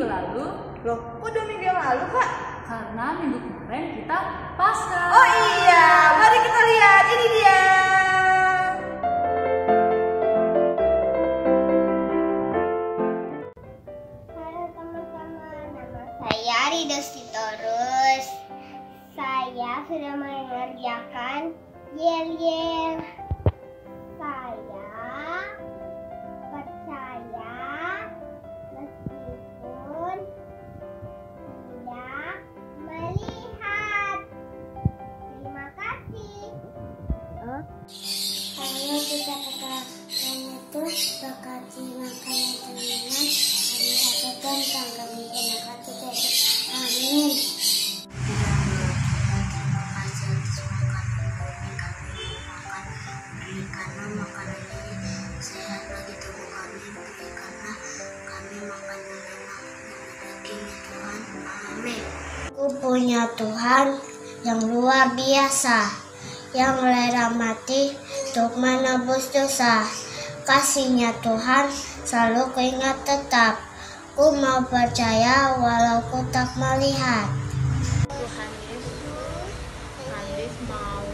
minggu lalu. Loh, kok 2 minggu yang lalu, Kak? Karena minggu kemarin kita Paskah. Oh iya, mari kita lihat. Ini dia. Halo teman-teman, nama saya Rida Sitorus. Saya sudah mengerjakan yel-yel. Saya percaya meskipun tidak melihat. Terima kasih. Saya juga berkata itu berkati makanan teman-teman. Hari Tuhan kami berkati dari amin. Karena makanan ini sehat bagi tubuh kami, karena kami makan enak dagingnya Tuhan. Amin. Aku punya Tuhan yang luar biasa, yang rela mati untuk menebus dosa. Kasihnya Tuhan selalu kuingat tetap. Ku mau percaya walau ku tak melihat. Tuhan Yesus, Kandis mau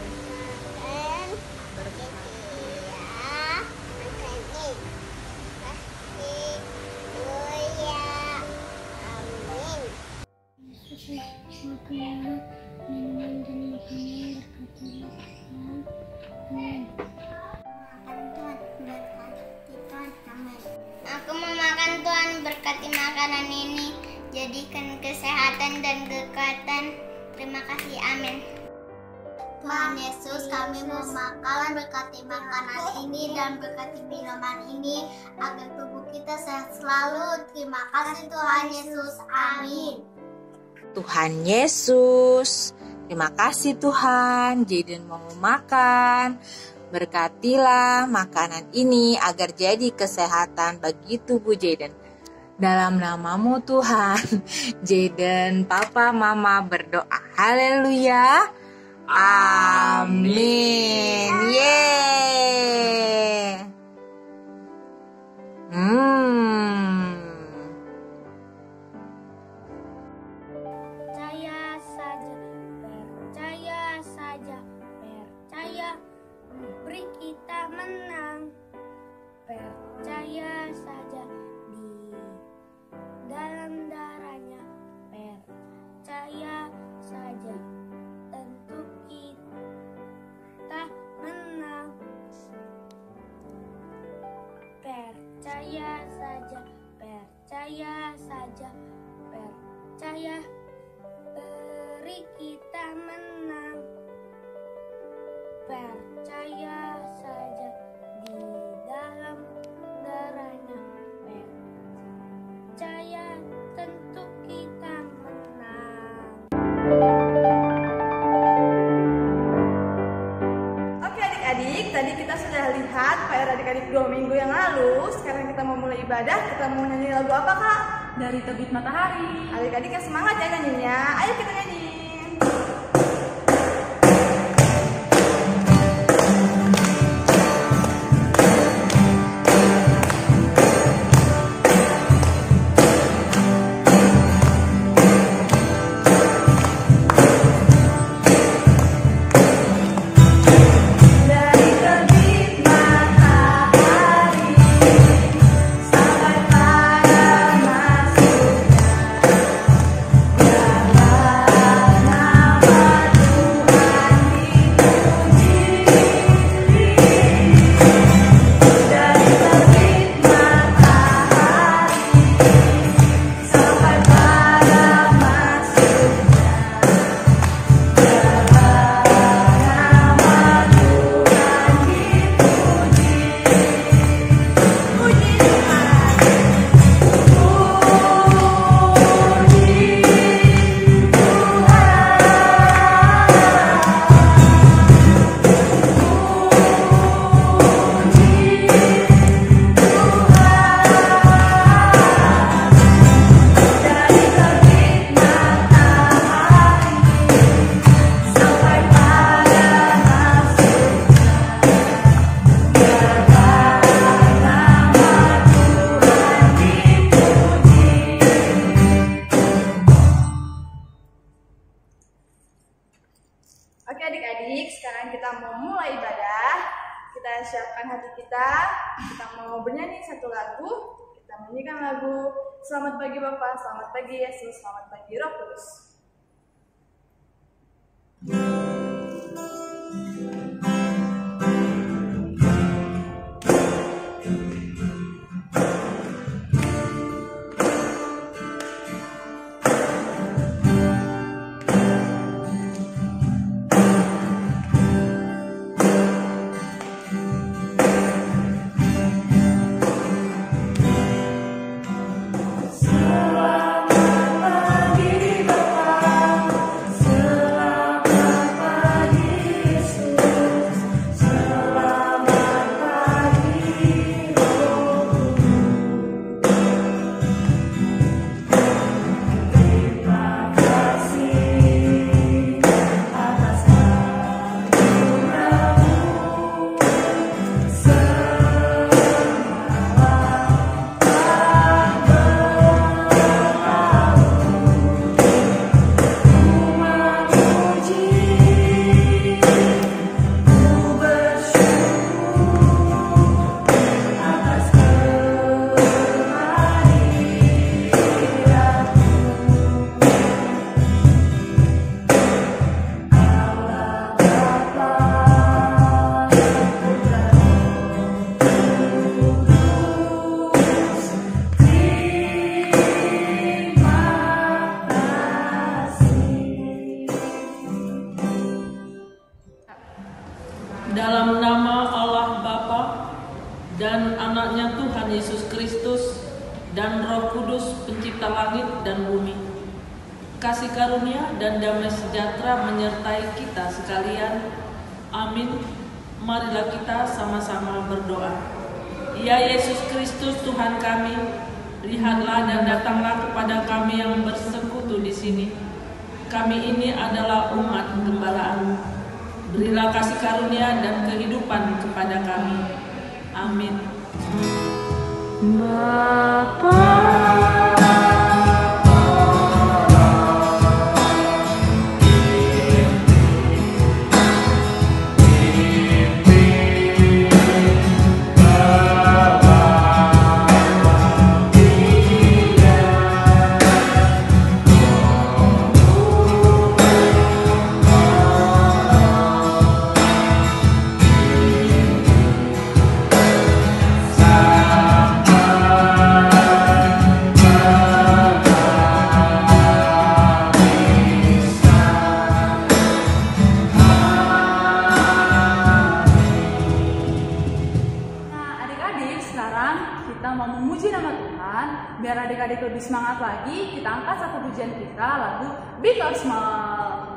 Aku memakan Tuhan, berkati makanan ini, jadikan kesehatan dan kekuatan. Terima kasih, amin. Tuhan Yesus, kami mau makan, berkati makanan ini dan berkati minuman ini agar tubuh kita sehat selalu. Terima kasih Tuhan Yesus, amin. Tuhan Yesus, terima kasih Tuhan. Jaden mau makan. Berkatilah makanan ini agar jadi kesehatan bagi tubuh Jaden. Dalam namamu Tuhan, Jaden, Papa, Mama berdoa. Haleluya. Amin. Yeay. Percaya saja, percaya saja, percaya beri kita menang. Percaya saja di dalam darahnya, percaya saja tentu kita menang. Percaya saja, percaya saja, percaya beri kita menang. Percaya saja di dalam darahnya, percaya tentu kita menang. Oke adik-adik, tadi kita sudah lihat PR adik-adik 2 minggu yang lalu. Sekarang kita mau mulai ibadah. Kita mau nyanyi lagu apa, Kak? Dari Terbit Matahari. Adik-adik yang semangat ya nyanyinya. Ayo kita nyanyi. Sampai pada masuknya adik-adik, sekarang kita mau mulai ibadah. Kita siapkan hati kita mau bernyanyi satu lagu. Kita menyanyikan lagu Selamat Pagi Bapa, Selamat Pagi Yesus, Selamat Pagi Roh Kudus. Dalam nama Allah Bapa dan anaknya Tuhan Yesus Kristus dan Roh Kudus pencipta langit dan bumi, kasih karunia dan damai sejahtera menyertai kita sekalian. Amin. Marilah kita sama-sama berdoa. Ya Yesus Kristus Tuhan kami, lihatlah dan datanglah kepada kami yang bersekutu di sini. Kami ini adalah umat gembala-Mu. Berilah kasih karunia dan kehidupan kepada kami. Amin. Bapa. Kita mau memuji nama Tuhan. Biar adik-adik lebih semangat lagi, kita angkat satu pujian kita, lagu Because Small.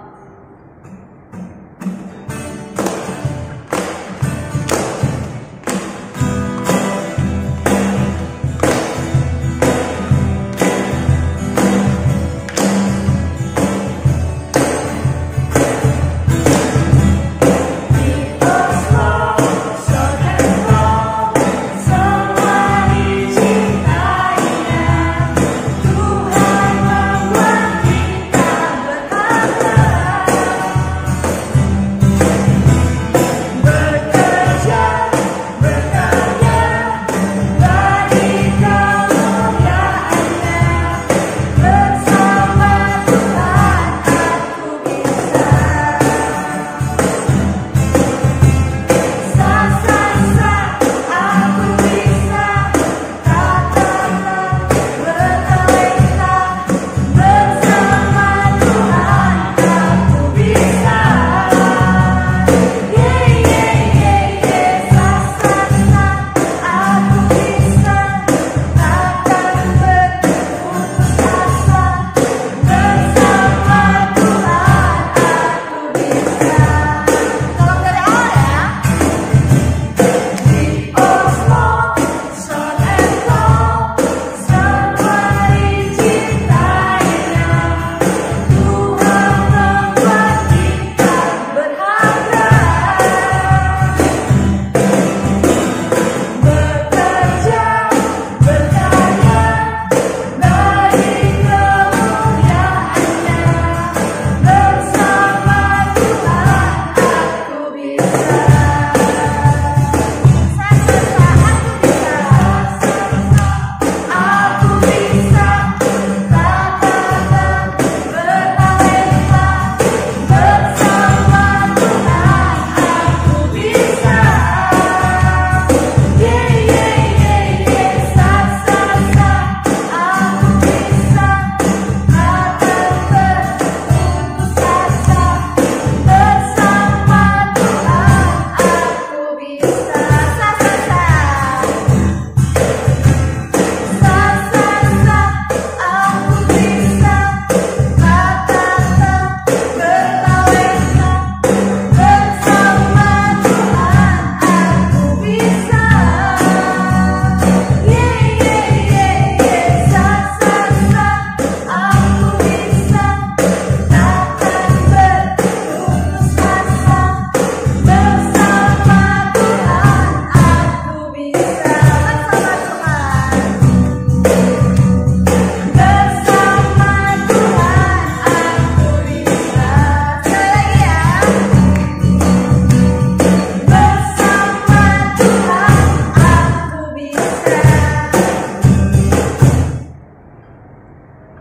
Tuhan membuat kita berharga.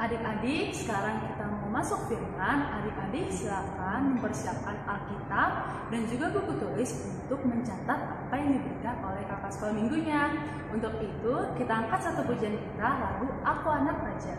Adik-adik, sekarang kita mau masuk firman. Adik-adik silakan mempersiapkan Alkitab dan juga buku tulis untuk mencatat apa yang diberikan oleh kakak sekolah minggunya. Untuk itu, kita angkat satu pujian kita, lagu Aku Anak Raja.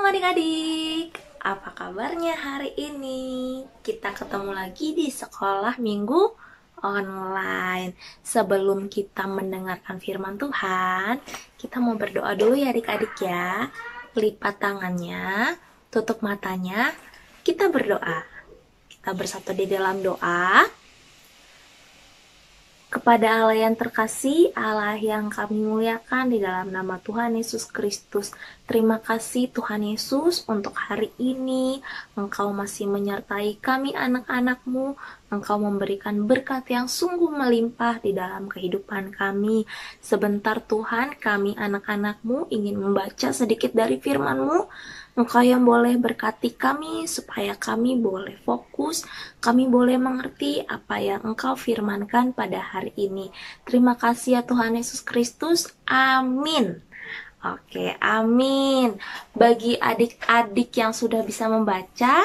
Adik-adik, apa kabarnya hari ini? Kita ketemu lagi di sekolah minggu online. Sebelum kita mendengarkan firman Tuhan, kita mau berdoa dulu ya adik-adik ya. Lipat tangannya, tutup matanya, kita berdoa. Kita bersatu di dalam doa. Kepada Allah yang terkasih, Allah yang kami muliakan di dalam nama Tuhan Yesus Kristus. Terima kasih Tuhan Yesus untuk hari ini. Engkau masih menyertai kami anak-anak-Mu. Engkau memberikan berkat yang sungguh melimpah di dalam kehidupan kami. Sebentar Tuhan, kami anak-anak-Mu ingin membaca sedikit dari firman-Mu. Engkau yang boleh berkati kami supaya kami boleh fokus, kami boleh mengerti apa yang Engkau firmankan pada hari ini. Terima kasih ya Tuhan Yesus Kristus. Amin. Oke, amin. Bagi adik-adik yang sudah bisa membaca,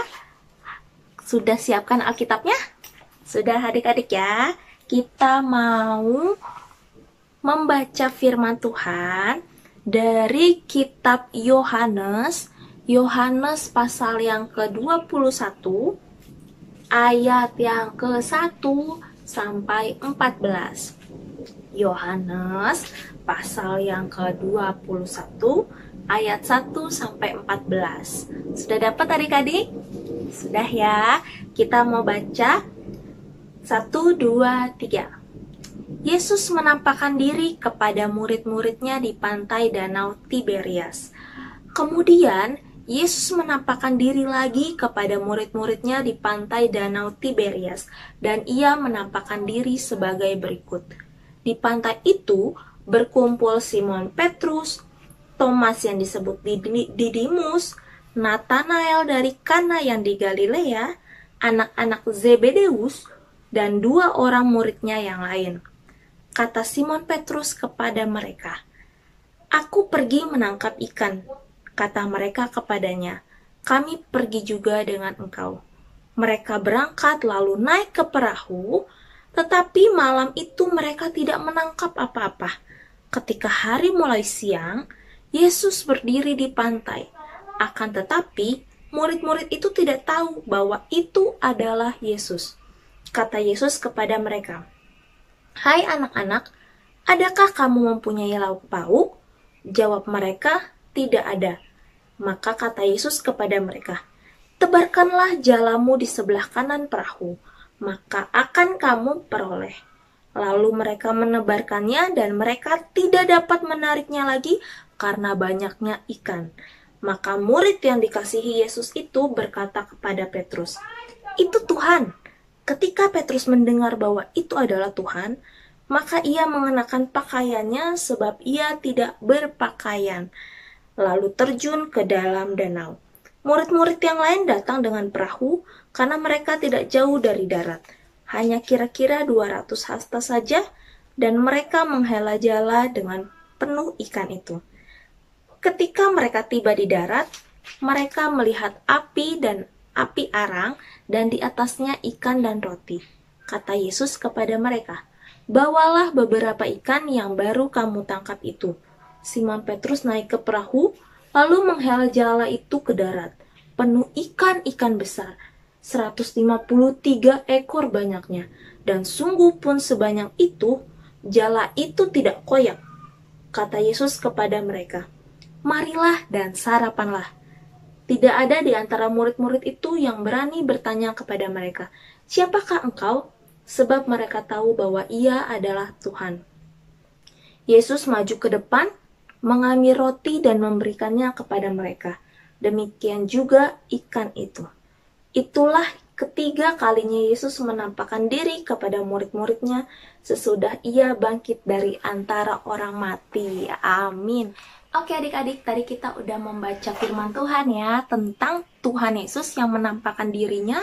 sudah siapkan Alkitabnya? Sudah adik-adik ya? Kita mau membaca firman Tuhan dari kitab Yohanes pasal yang ke-21 ayat yang ke-1 sampai 14. Yohanes pasal yang ke-21 ayat 1 sampai 14. Sudah dapat adik-adik? Sudah ya? Kita mau baca 1, 2, 3. Yesus menampakkan diri kepada murid-muridnya di pantai Danau Tiberias. Kemudian, Yesus menampakkan diri lagi kepada murid-muridnya di pantai Danau Tiberias, dan ia menampakkan diri sebagai berikut. Di pantai itu berkumpul Simon Petrus, Thomas yang disebut Didimus, Nathanael dari Kana yang di Galilea, anak-anak Zebedeus, dan 2 orang muridnya yang lain. Kata Simon Petrus kepada mereka, "Aku pergi menangkap ikan." Kata mereka kepadanya, "Kami pergi juga dengan engkau." Mereka berangkat lalu naik ke perahu, tetapi malam itu mereka tidak menangkap apa-apa. Ketika hari mulai siang, Yesus berdiri di pantai. Akan tetapi, murid-murid itu tidak tahu bahwa itu adalah Yesus. Kata Yesus kepada mereka, "Hai anak-anak, adakah kamu mempunyai lauk pauk?" Jawab mereka, "Tidak ada." Maka kata Yesus kepada mereka, "Tebarkanlah jalamu di sebelah kanan perahu, maka akan kamu peroleh." Lalu mereka menebarkannya dan mereka tidak dapat menariknya lagi karena banyaknya ikan. Maka murid yang dikasihi Yesus itu berkata kepada Petrus, "Itu Tuhan." Ketika Petrus mendengar bahwa itu adalah Tuhan, maka ia mengenakan pakaiannya sebab ia tidak berpakaian, lalu terjun ke dalam danau. Murid-murid yang lain datang dengan perahu karena mereka tidak jauh dari darat, hanya kira-kira 200 hasta saja, dan mereka menghela jala dengan penuh ikan itu. Ketika mereka tiba di darat, mereka melihat api arang dan di atasnya ikan dan roti. Kata Yesus kepada mereka, "Bawalah beberapa ikan yang baru kamu tangkap itu." Simon Petrus naik ke perahu, lalu menghela jala itu ke darat, penuh ikan-ikan besar, 153 ekor banyaknya, dan sungguh pun sebanyak itu, jala itu tidak koyak. Kata Yesus kepada mereka, "Marilah dan sarapanlah." Tidak ada di antara murid-murid itu yang berani bertanya kepada mereka, "Siapakah engkau?" Sebab mereka tahu bahwa ia adalah Tuhan. Yesus maju ke depan, mengambil roti dan memberikannya kepada mereka. Demikian juga ikan itu. Itulah ketiga kalinya Yesus menampakkan diri kepada murid-muridnya sesudah ia bangkit dari antara orang mati. Amin. Oke adik-adik, tadi kita udah membaca firman Tuhan ya, tentang Tuhan Yesus yang menampakkan dirinya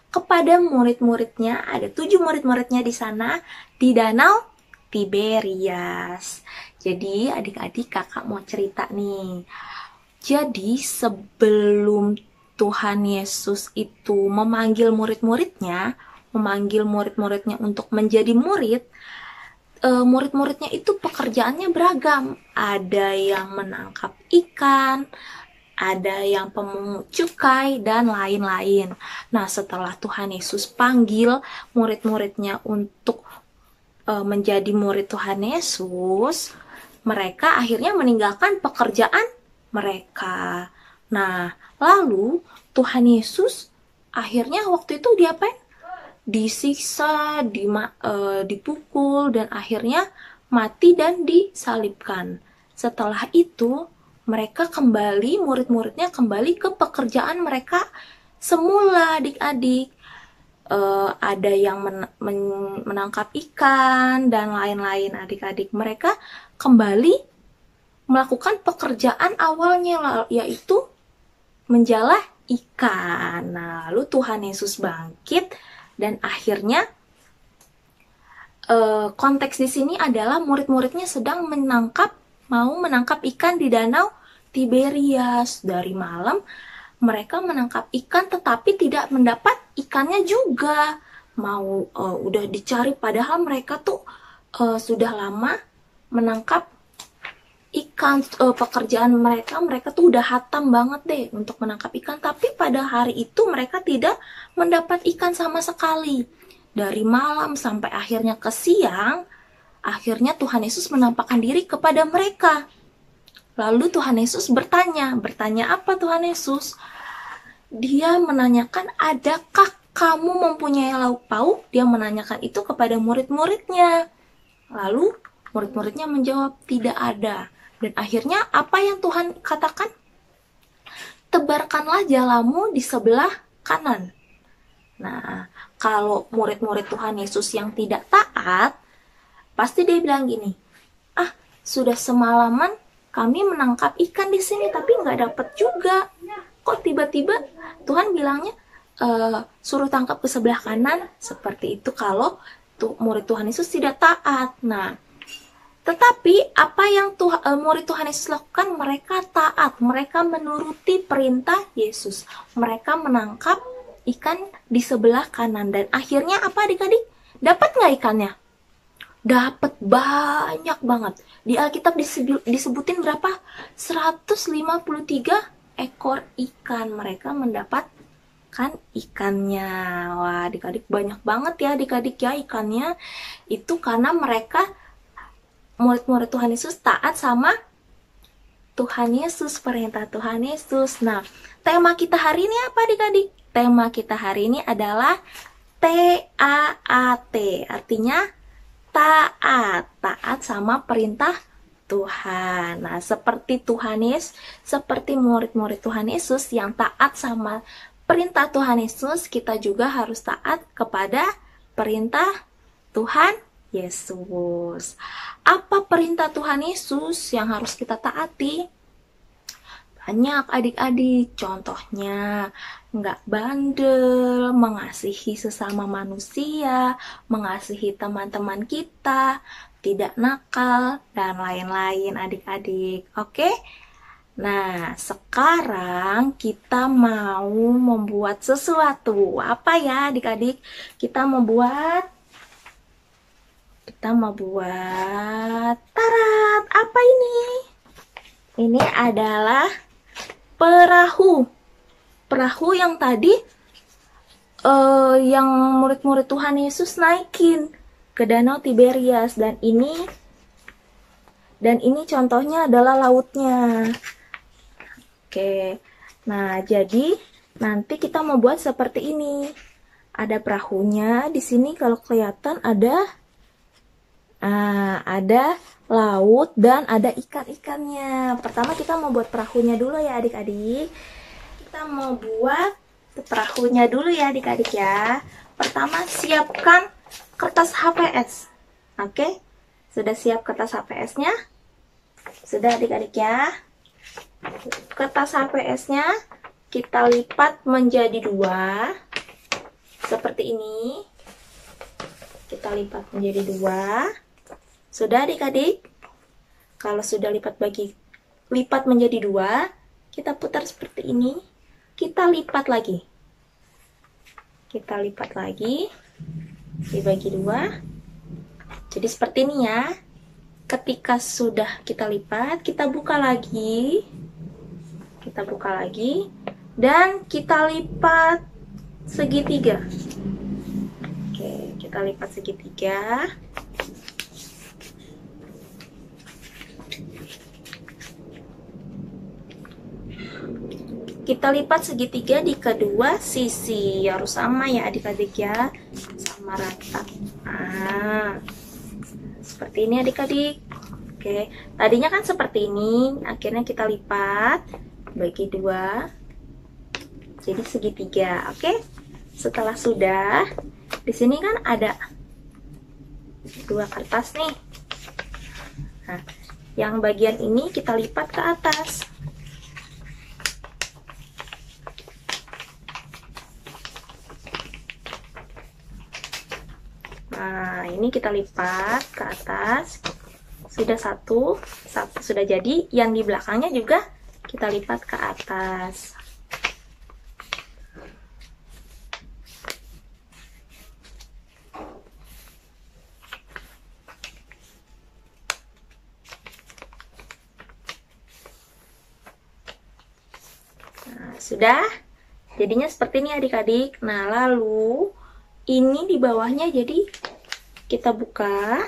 kepada murid-muridnya. Ada 7 murid-muridnya di sana, di Danau Tiberias. Jadi adik-adik, kakak mau cerita nih. Jadi sebelum Tuhan Yesus itu memanggil murid-muridnya untuk menjadi murid, murid-muridnya itu pekerjaannya beragam. Ada yang menangkap ikan, ada yang pemungut cukai, dan lain-lain. Nah, setelah Tuhan Yesus panggil murid-muridnya untuk menjadi murid Tuhan Yesus, mereka akhirnya meninggalkan pekerjaan mereka. Nah, lalu Tuhan Yesus akhirnya waktu itu diapain? Disiksa, dipukul, dan akhirnya mati dan disalibkan. Setelah itu, mereka kembali, murid-muridnya kembali ke pekerjaan mereka semula, adik-adik. ada yang menangkap ikan dan lain-lain. Adik-adik, mereka kembali melakukan pekerjaan awalnya, yaitu menjala ikan. Nah, lalu Tuhan Yesus bangkit dan akhirnya konteks di sini adalah murid-muridnya sedang mau menangkap ikan di danau Tiberias. Dari malam mereka menangkap ikan tetapi tidak mendapat ikannya juga. Udah dicari padahal mereka tuh sudah lama menangkap ikan. Pekerjaan mereka tuh udah hatam banget deh untuk menangkap ikan, tapi pada hari itu mereka tidak mendapat ikan sama sekali. Dari malam sampai akhirnya ke siang, akhirnya Tuhan Yesus menampakkan diri kepada mereka. Lalu Tuhan Yesus bertanya apa Tuhan Yesus? Dia menanyakan, adakah kamu mempunyai lauk pauk? Dia menanyakan itu kepada murid-muridnya. Lalu murid-muridnya menjawab, tidak ada. Dan akhirnya apa yang Tuhan katakan? Tebarkanlah jalamu di sebelah kanan. Nah, kalau murid-murid Tuhan Yesus yang tidak taat, pasti dia bilang gini, sudah semalaman kami menangkap ikan di sini tapi nggak dapet juga. Kok tiba-tiba Tuhan bilangnya suruh tangkap ke sebelah kanan? Seperti itu kalau murid Tuhan Yesus tidak taat. Nah, tetapi apa yang murid Tuhan Yesus lakukan? Mereka taat, mereka menuruti perintah Yesus. Mereka menangkap ikan di sebelah kanan dan akhirnya apa adik-adik? Dapat nggak ikannya? Dapat banyak banget. Di Alkitab disebutin berapa? 153 ekor ikan. Mereka mendapatkan ikannya. Wah, adik-adik banyak banget ya adik-adik ya ikannya. Itu karena mereka murid-murid Tuhan Yesus taat sama Tuhan Yesus, perintah Tuhan Yesus. Nah, tema kita hari ini apa adik-adik? Tema kita hari ini adalah TAAT, artinya taat sama perintah Tuhan. Nah, seperti Tuhan Yesus, seperti murid-murid Tuhan Yesus yang taat sama perintah Tuhan Yesus, kita juga harus taat kepada perintah Tuhan Yesus. Apa perintah Tuhan Yesus yang harus kita taati? Banyak adik-adik, contohnya nggak bandel, mengasihi sesama manusia, mengasihi teman-teman kita, tidak nakal, dan lain-lain adik-adik. Oke? Nah, sekarang kita mau membuat sesuatu. Apa ya adik-adik? Kita mau buat tarat. Apa ini? Ini adalah perahu yang tadi yang murid-murid Tuhan Yesus naikin ke danau Tiberias, dan ini contohnya adalah lautnya. Oke. Nah, jadi nanti kita mau buat seperti ini. Ada perahunya di sini, kalau kelihatan ada laut dan ada ikan-ikannya. Pertama kita mau buat perahunya dulu ya adik-adik. Kita mau buat perahunya dulu ya adik-adik ya. Pertama siapkan kertas HVS. Oke? Sudah siap kertas HVS-nya? Sudah adik-adik ya. Kertas HVS-nya kita lipat menjadi 2. Seperti ini. Kita lipat menjadi 2. Sudah adik-adik? Kalau sudah lipat menjadi 2, kita putar seperti ini. Kita lipat lagi. Dibagi 2. Jadi seperti ini ya. Ketika sudah kita lipat, kita buka lagi. Dan kita lipat segitiga. Oke, kita lipat segitiga. Kita lipat segitiga di kedua sisi, harus sama ya adik-adik ya, sama rata. Seperti ini adik-adik. Oke, tadinya kan seperti ini, akhirnya kita lipat bagi 2 jadi segitiga. Oke, setelah sudah, di sini kan ada 2 kertas nih. Nah, yang bagian ini kita lipat ke atas. Nah, ini kita lipat ke atas. Sudah satu sudah jadi. Yang di belakangnya juga kita lipat ke atas. Sudah, jadinya seperti ini adik-adik. Nah, lalu ini di bawahnya jadi kita buka.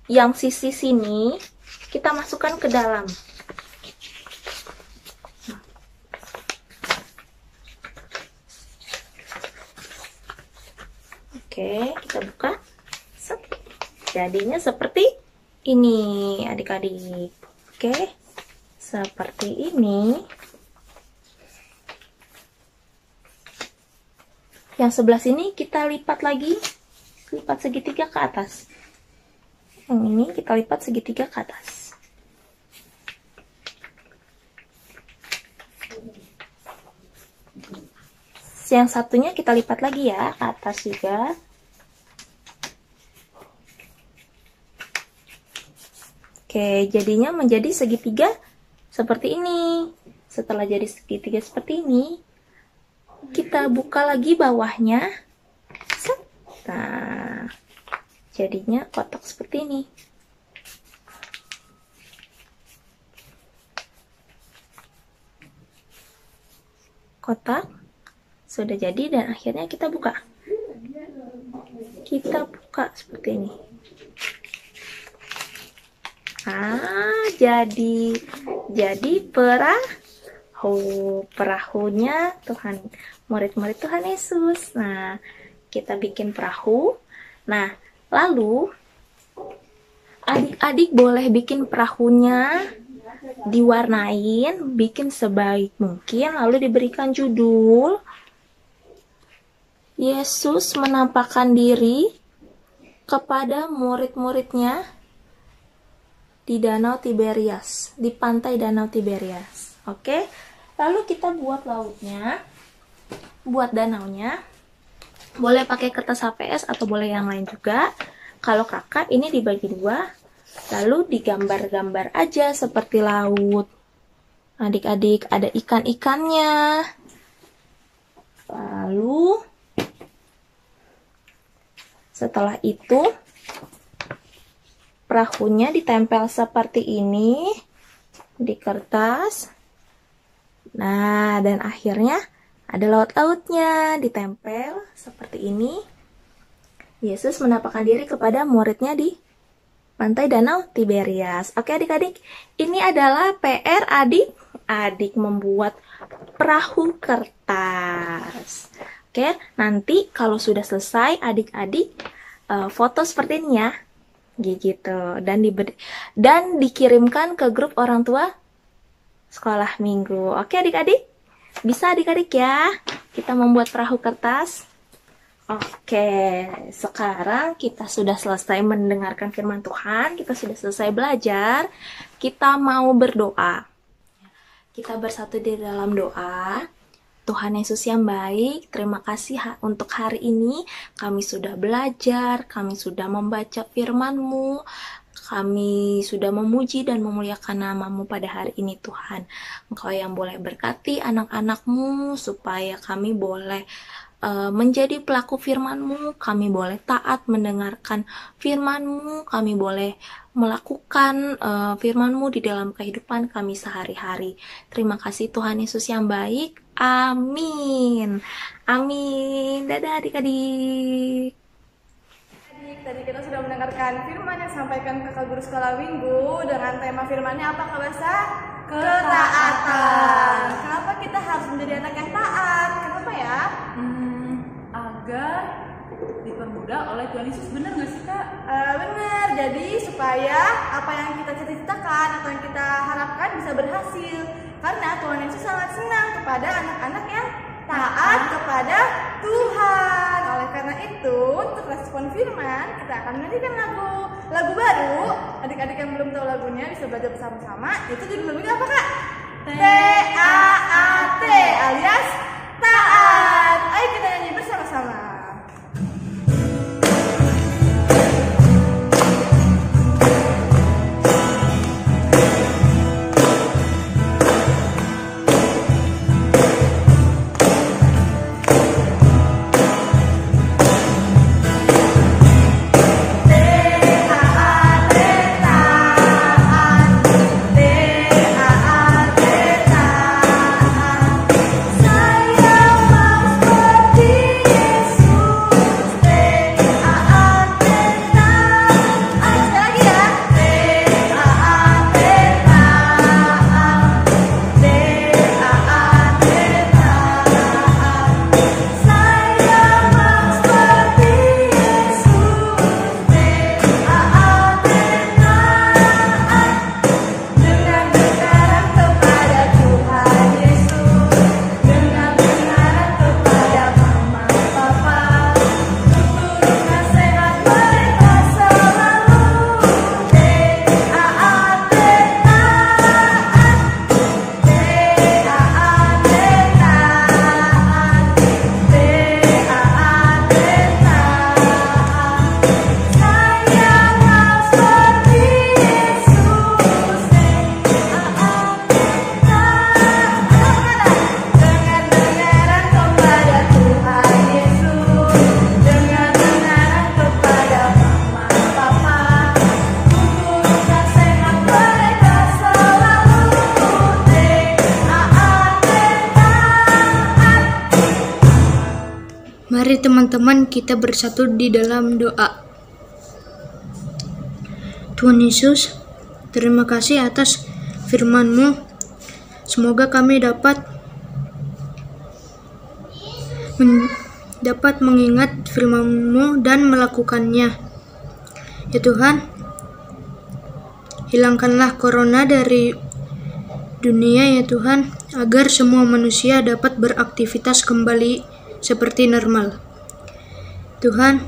Yang sisi sini kita masukkan ke dalam. Oke, kita buka. Jadinya seperti ini adik-adik. Oke. Seperti ini. Yang sebelah sini kita lipat lagi, lipat segitiga ke atas. Yang ini kita lipat segitiga ke atas. Yang satunya kita lipat lagi ya, ke atas juga. Oke, jadinya menjadi segitiga seperti ini. Setelah jadi segitiga seperti ini, kita buka lagi bawahnya. Nah, jadinya kotak seperti ini. Kotak sudah jadi dan akhirnya kita buka. Kita buka seperti ini. Jadi perahunya Tuhan, murid-murid Tuhan Yesus. Nah, kita bikin perahu. Nah, lalu adik-adik boleh bikin perahunya diwarnain, bikin sebaik mungkin, lalu diberikan judul Yesus menampakkan diri kepada murid-muridnya di Danau Tiberias, di pantai Danau Tiberias. Oke, lalu kita buat lautnya, buat danaunya. Boleh pakai kertas HPS atau boleh yang lain juga. Kalau kakak ini dibagi 2, lalu digambar-gambar aja seperti laut. Adik-adik ada ikan-ikannya. Lalu setelah itu perahunya ditempel seperti ini di kertas. Nah, dan akhirnya ada laut-lautnya ditempel seperti ini. Yesus menampakkan diri kepada muridnya di pantai Danau Tiberias. Oke adik-adik, ini adalah PR adik-adik membuat perahu kertas. Oke, nanti kalau sudah selesai adik-adik foto seperti ini ya. Gitu, dan dikirimkan ke grup orang tua sekolah minggu. Oke adik-adik, bisa adik-adik ya kita membuat perahu kertas. Oke, sekarang kita sudah selesai mendengarkan firman Tuhan, kita sudah selesai belajar, kita mau berdoa. Kita bersatu di dalam doa. Tuhan Yesus yang baik, terima kasih untuk hari ini kami sudah belajar, kami sudah membaca firman-Mu, kami sudah memuji dan memuliakan nama-Mu pada hari ini Tuhan. Engkau yang boleh berkati anak-anak-Mu supaya kami boleh menjadi pelaku firman-Mu, kami boleh taat mendengarkan firman-Mu, kami boleh melakukan firman-Mu di dalam kehidupan kami sehari-hari. Terima kasih Tuhan Yesus yang baik. Amin. Amin. Dadah adik-adik. Tadi kita sudah mendengarkan firman yang disampaikan kakak guru sekolah minggu dengan tema firmannya apa Kak Basa? Ketaatan. Kenapa kita harus menjadi anak yang taat? Kenapa ya? Agar dipermudah oleh Tuhan Yesus. Benar nggak sih Kak? Benar. Jadi supaya apa yang kita cita-citakan atau yang kita harapkan bisa berhasil. Karena Tuhan Yesus sangat senang kepada anak-anak yang taat kepada Tuhan. Oleh karena itu, untuk respon firman, kita akan menyanyikan lagu baru. Adik-adik yang belum tahu lagunya bisa belajar bersama-sama. Itu judul lagunya apa, Kak? T-A-A-T alias taat. Ayo kita nyanyi bersama-sama. Mari teman-teman kita bersatu di dalam doa. Tuhan Yesus, terima kasih atas firman-Mu. Semoga kami dapat mengingat firman-Mu dan melakukannya. Ya Tuhan, hilangkanlah corona dari dunia ya Tuhan, agar semua manusia dapat beraktivitas kembali seperti normal. Tuhan,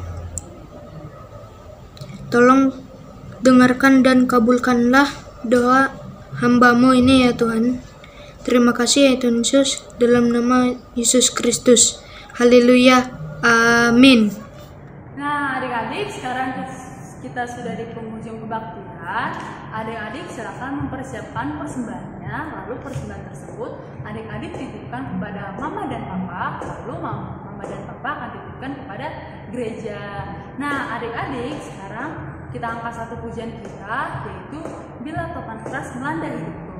tolong dengarkan dan kabulkanlah doa hamba-Mu ini ya Tuhan. Terima kasih ya Tuhan Yesus, dalam nama Yesus Kristus. Haleluya. Amin. Nah, adik-adik, sekarang kita sudah di penghujung kebaktian. Adik-adik silakan mempersiapkan persembahannya. Lalu persembahan tersebut adik-adik titipkan kepada mama dan papa. Lalu mama dan papa akan titipkan kepada gereja. Nah, adik-adik, sekarang kita angkat satu pujian kita, yaitu Bila Topan Keras Melanda Hidupku.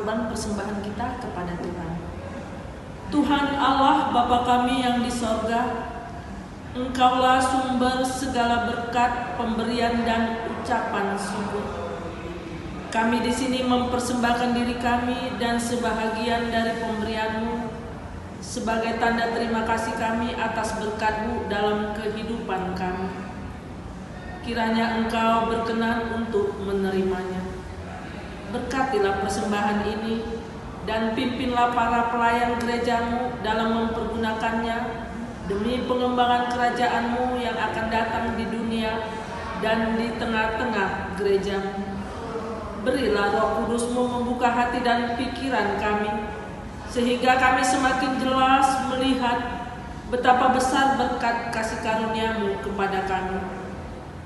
kurban persembahan kita kepada Tuhan. Tuhan Allah Bapa kami yang di sorga, Engkaulah sumber segala berkat, pemberian dan ucapan syukur. Kami di sini mempersembahkan diri kami dan sebahagian dari pemberian-Mu sebagai tanda terima kasih kami atas berkat-Mu dalam kehidupan kami. Kiranya Engkau berkenan untuk menerimanya. Berkatilah persembahan ini dan pimpinlah para pelayan gereja-Mu dalam mempergunakannya demi pengembangan kerajaan-Mu yang akan datang di dunia dan di tengah-tengah gereja-Mu. Berilah Roh Kudus-Mu membuka hati dan pikiran kami, sehingga kami semakin jelas melihat betapa besar berkat kasih karunia-Mu kepada kami.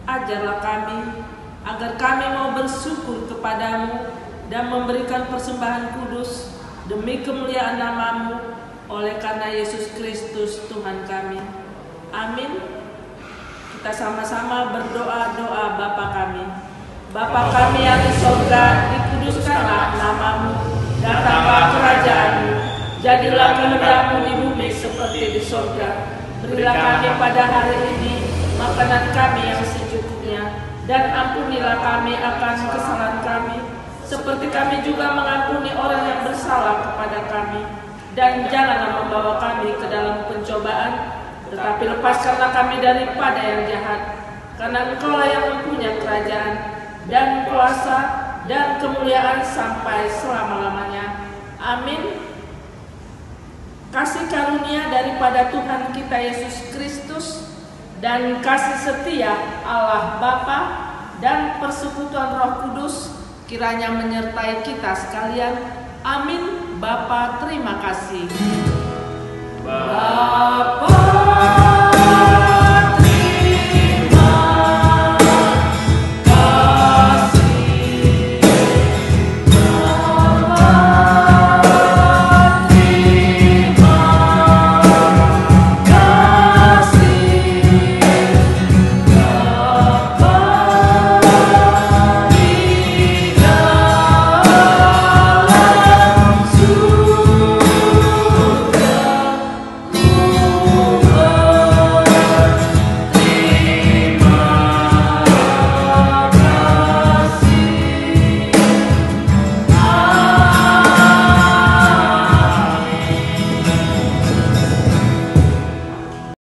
Ajarlah kami, agar kami mau bersyukur kepadamu dan memberikan persembahan kudus demi kemuliaan nama-Mu, oleh karena Yesus Kristus Tuhan kami. Amin. Kita sama-sama berdoa doa Bapa kami. Bapa kami yang di sorga, dikuduskanlah nama-Mu, datanglah kerajaan-Mu, jadilah kehendak-Mu di bumi seperti di sorga. Berilah kami pada hari ini makanan kami yang secukupnya, dan ampunilah kami akan kesalahan kami, seperti kami juga mengampuni orang yang bersalah kepada kami. Dan janganlah membawa kami ke dalam pencobaan, tetapi lepaskanlah kami daripada yang jahat. Karena Engkaulah yang mempunyai kerajaan dan kuasa dan kemuliaan sampai selama-lamanya. Amin. Kasih karunia daripada Tuhan kita Yesus Kristus dan kasih setia Allah Bapa dan persekutuan Roh Kudus kiranya menyertai kita sekalian. Amin. Bapa, terima kasih.